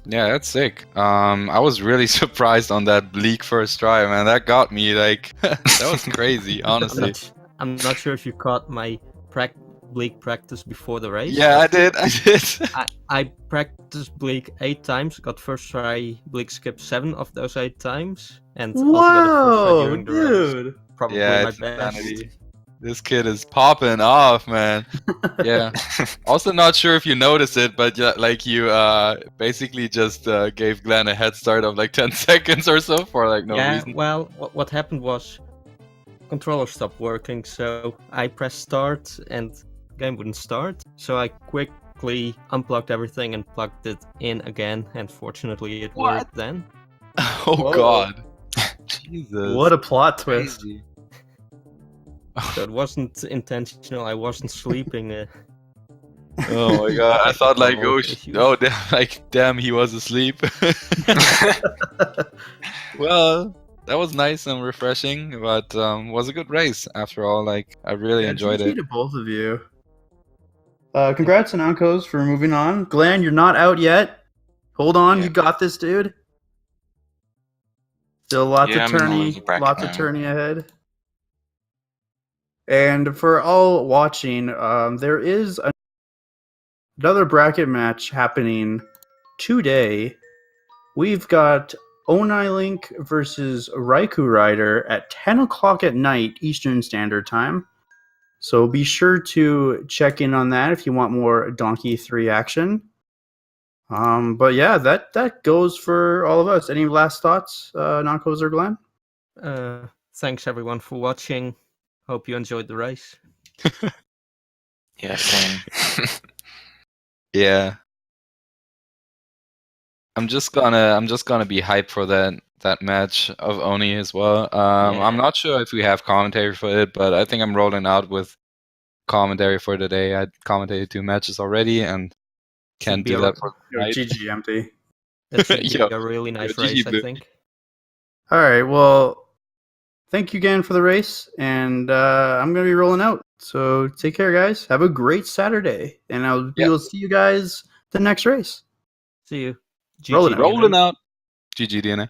Yeah, that's sick. I was really surprised on that Bleak first try, man. That got me, like, that was crazy, honestly. I'm not sure if you caught my Bleak practice before the race. Yeah, I did. I practiced Bleak 8 times, got first try Bleak skip 7 of those 8 times, and also got a first try during the race. Probably my best. This kid is popping off, man. Yeah. Also not sure if you noticed it, but like you basically just gave Glan a head start of like 10 seconds or so for like no reason. Yeah, well, what happened was controller stopped working, so I pressed start and game wouldn't start. So I quickly unplugged everything and plugged it in again, and fortunately it worked then. Oh god. Jesus. What a plot twist. Crazy. So it wasn't intentional, I wasn't sleeping. Oh my god, I thought like, damn, he was asleep. Well, that was nice and refreshing, but was a good race after all. Like, I really enjoyed it. To both of you. Congrats, Anankoz, for moving on. Glan, you're not out yet. Hold on, you got this, dude. Still lots of tourney ahead. And for all watching, there is another bracket match happening today. We've got Onai Link versus Raikou Rider at 10 o'clock at night Eastern Standard Time. So be sure to check in on that if you want more Donkey 3 action. But yeah, that goes for all of us. Any last thoughts, Anankoz or Glan? Thanks everyone for watching. Hope you enjoyed the race. Yeah, same. Yeah. I'm just gonna be hyped for that match of Oni as well. I'm Yeah. not sure if we have commentary for it, but I think I'm rolling out with commentary for today. I commentated 2 matches already and can't be do a- that for Yo, tonight. GG, empty. That should be Yo, a really nice GG, race, I Blue. think. All right, well, thank you again for the race, and I'm going to be rolling out. So take care, guys. Have a great Saturday, and we will see you guys the next race. See you. GG, Rolling out. DNA. Rolling out. GG, DNA.